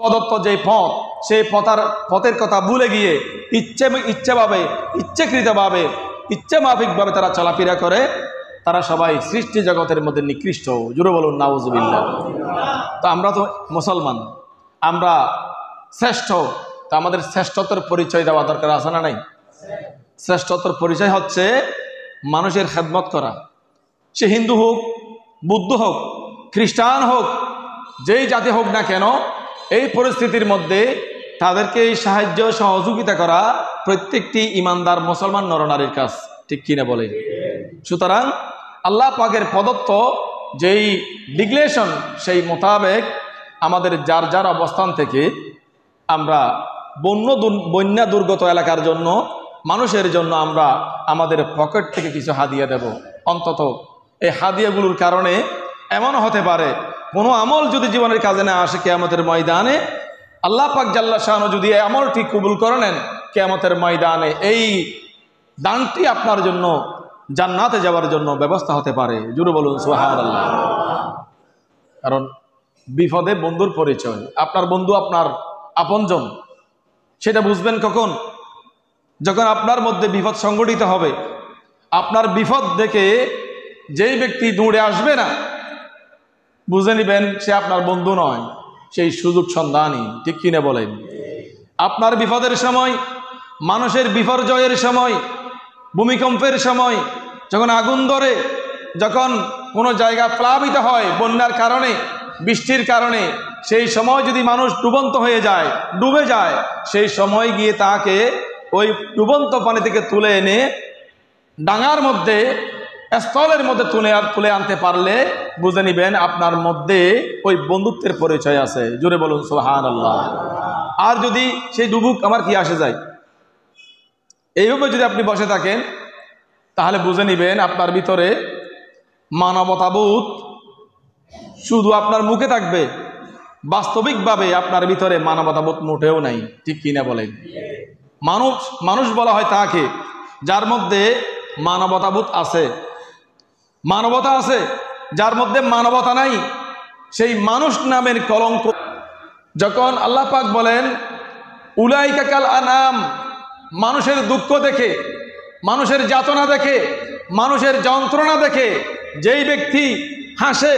প্রদত্ত যে পথ, সেই পথের কথা ভুলে গিয়ে ইচ্ছাকৃতভাবে ইচ্ছে মাফিকভাবে তারা চলাফেরা করে, তারা সবাই সৃষ্টি জগতের মধ্যে নিকৃষ্ট। জুড়ে বলুন নাউজুবিল্লাহ। তো আমরা তো মুসলমান, আমরা শ্রেষ্ঠ, তো আমাদের শ্রেষ্ঠত্বের পরিচয় দেওয়া দরকার আছে না নাই? শ্রেষ্ঠত্বের পরিচয় হচ্ছে মানুষের খেদমত করা। সে হিন্দু হোক, বুদ্ধ হোক, খ্রিস্টান হোক, যেই জাতি হোক না কেন, এই পরিস্থিতির মধ্যে তাদেরকে সাহায্য সহযোগিতা করা প্রত্যেকটি ইমানদার মুসলমান নরনারীর কাজ, ঠিক কিনা বলে? সুতরাং আল্লাহ পাকের প্রদত্ত যেই ডিক্লেরেশন, সেই মোতাবেক আমাদের যার যার অবস্থান থেকে আমরা বন্যা দুর্গত এলাকার জন্য, মানুষের জন্য আমরা আমাদের পকেট থেকে কিছু হাদিয়া দেব। অন্তত এই হাদিয়াগুলোর কারণে এমন হতে পারে, কোনো আমল যদি জীবনের কাজে না আসে, কিয়ামতের ময়দানে আল্লাহ পাক জাল্লা শাআনহু যদি এই আমলটি কবুল করে নেন, কিয়ামতের ময়দানে এই দানটি আপনার জন্য জান্নাতে যাওয়ার জন্য ব্যবস্থা হতে পারে। জুড়ে বলুন সুবহানাল্লাহ। কারণ বিপদে বন্ধুর পরিচয়। আপনার বন্ধু আপনার আপনজন, সেটা বুঝবেন কখন? যখন আপনার মধ্যে বিপদ সংঘটিত হবে। আপনার বিপদ দেখে যেই ব্যক্তি দৌড়ে আসবে না, বুঝে নিবেন সে আপনার বন্ধু নয়, সেই সুযোগ সন্ধানী, ঠিক কিনা বলেন? আপনার বিপদের সময়, মানুষের বিপর্যয়ের সময়, ভূমিকম্পের সময়, যখন আগুন ধরে, যখন কোনো জায়গা প্লাবিত হয় বন্যার কারণে, বৃষ্টির কারণে, সেই সময় যদি মানুষ ডুবন্ত হয়ে যায়, ডুবে যায়, সেই সময় গিয়ে তাকে ওই ডুবন্ত পানি থেকে তুলে এনে ডাঙার মধ্যে, স্থলের মধ্যে তুলে আনতে পারলে বুঝে নিবেন আপনার মধ্যে ওই বন্ধুত্বের পরিচয় আছে। জোরে বলুন সুবহানাল্লাহ। আর যদি সেই ডুবুক, আমার কি আসে যায়, এইভাবে যদি আপনি বসে থাকেন, তাহলে বুঝে নিবেন আপনার ভিতরে মানবতাবোধ শুধু আপনার মুখে থাকবে, বাস্তবিকভাবে আপনার ভিতরে মানবতাবোধ মোটেও নাই, ঠিক কিনা বলেন? মানুষ বলা হয় তাকে যার মধ্যে মানবতাবোধ আছে। মানবতা আছে, যার মধ্যে মানবতা নাই, সেই মানুষ নামের কলঙ্ক। যখন আল্লাহ পাক বলেন উলাইকা কাল আনাম, মানুষের দুঃখ দেখে, মানুষের যাতনা দেখে, মানুষের যন্ত্রণা দেখে যেই ব্যক্তি হাসে,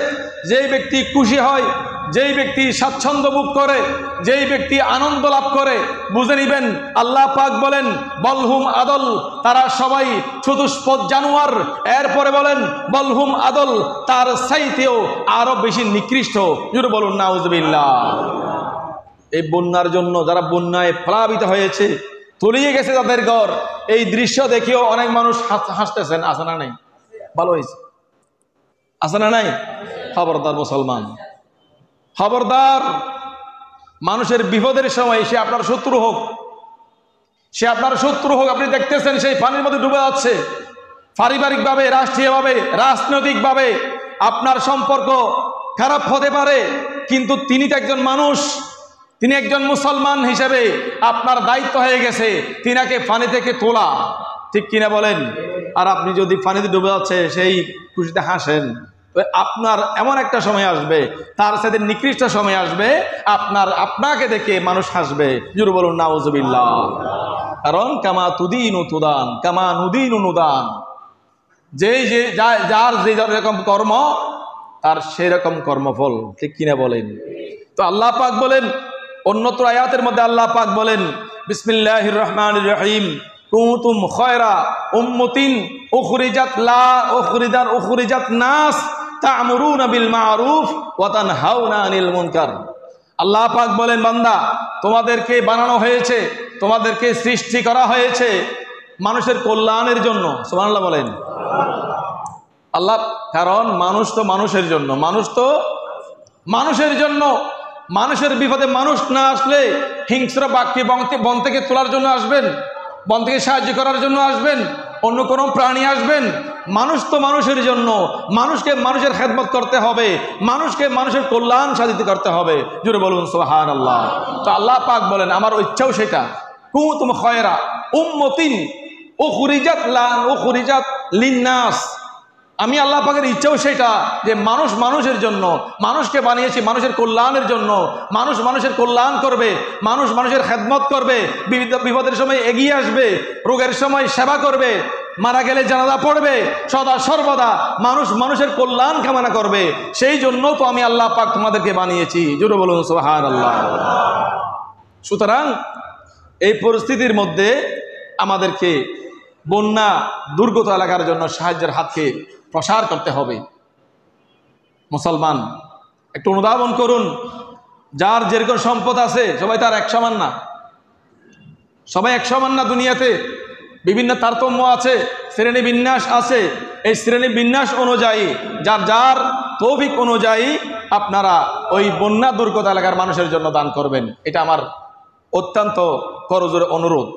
যেই ব্যক্তি খুশি হয়, যেই ব্যক্তি স্বাচ্ছন্দ্য ভোগ করে, যেই ব্যক্তি আনন্দ লাভ করে, বুঝে নিবেন আল্লাহ পাক বলেন বলহুম আদল, তারা সবাই চতুষ্পদ জানোয়ার। এরপরে বলেন বলহুম আদল, তার চাইতেও আরো বেশি নিকৃষ্ট। জোরে বলুন নাউজুবিল্লাহ। এই বন্যার জন্য যারা বন্যায় প্লাবিত হয়েছে, তলিয়ে গেছে তাদের ঘর, এই দৃশ্য দেখেও অনেক মানুষ হাসতেছেন। আছে না নাই? ভালো হয়েছে, আছে না নাই? খবরদার মুসলমান, খবরদার। মানুষের বিপদের সময় সে আপনার শত্রু হোক, সে আপনার শত্রু হোক, আপনি দেখতেছেন সেই পানির মধ্যে ডুবে যাচ্ছে, পারিবারিকভাবে, রাষ্ট্রীয়ভাবে, রাজনৈতিকভাবে আপনার সম্পর্ক খারাপ হতে পারে, কিন্তু তিনি তো একজন মানুষ, তিনি একজন মুসলমান হিসেবে আপনার দায়িত্ব হয়ে গেছে তিনাকে পানি থেকে তোলা, ঠিক কিনা বলেন? আর আপনি যদি পানিতে ডুবে যাচ্ছে সেই খুশিতে হাসেন, আপনার এমন একটা সময় আসবে, তার সাথে নিকৃষ্ট সময় আসবে, আপনাকে দেখে মানুষ হাসবে। জোরে বলুন নাউজুবিল্লাহ। কারণ কামা তুদিনু তুদান, কামা নুদিনু নুদান। যার যে রকম কর্ম, তার সেই রকম কর্মফল, ঠিক কিনা বলেন? তো আল্লাহ পাক বলেন অন্যত্র আয়াতের মধ্যে, আল্লাহ পাক বলেন বিসমিল্লাহির রহমানির রহিম কুনতুম খায়রা উম্মাতিন উখরিজাত নাস তা'মুরুনা বিল মা'রুফ ওয়া তানহাউনা আনিল মুনকার। আল্লাহ পাক বলেন বান্দা, তোমাদেরকে বানানো হয়েছে, তোমাদেরকে সৃষ্টি করা হয়েছে মানুষের কল্যাণের জন্য। সুবহানাল্লাহ বলেন আল্লাহ। কারণ মানুষ তো মানুষের জন্য, মানুষ তো মানুষের জন্য। মানুষের বিপদে মানুষ না আসলে হিংস্র বাক্যে বন থেকে তোলার জন্য আসবেন, বন থেকে সাহায্য করার জন্য আসবেন, অন্য কোনো প্রাণী আসবেন। মানুষ তো মানুষের জন্য, মানুষকে মানুষের খেদমত করতে হবে, মানুষকে মানুষের কল্যাণ সাধিত করতে হবে। জোরে বলুন সুবহানাল্লাহ। তো আল্লাহ পাক বলেন আমার ইচ্ছাও সেটা, কুনতুম খায়রা উম্মাতিন উখরিজাত লিন্নাস, আমি আল্লাহ পাকের ইচ্ছাও সেটা যে মানুষ মানুষের জন্য, মানুষকে বানিয়েছি মানুষের কল্যাণের জন্য, মানুষ মানুষের কল্যাণ করবে, মানুষ মানুষের খেদমত করবে, বিপদের সময় এগিয়ে আসবে, রোগের সময় সেবা করবে, মারা গেলে জানাজা পড়বে, সদা সর্বদা মানুষ মানুষের কল্যাণ কামনা করবে। সেই জন্য তো আমি আল্লাহ পাক তোমাদেরকে বানিয়েছি। জোরে বলুন সুবহানাল্লাহ। সুতরাং এই পরিস্থিতির মধ্যে আমাদেরকে বন্যা দুর্গত এলাকার জন্য সাহায্যের হাতকে প্রসার করতে হবে। মুসলমান একটু অনুধাবন করুন, যার যেরকম সম্পদ আছে সবাই তার এক সমান না, সবাই এক সমান না। দুনিয়াতে বিভিন্ন তারতম্য আছে, শ্রেণী বিন্যাস আছে। এই শ্রেণী বিন্যাস অনুযায়ী যার যার তৌফিক অনুযায়ী আপনারা ওই বন্যা দুর্গত এলাকার মানুষের জন্য দান করবেন। এটা আমার অত্যন্ত করজোরে অনুরোধ।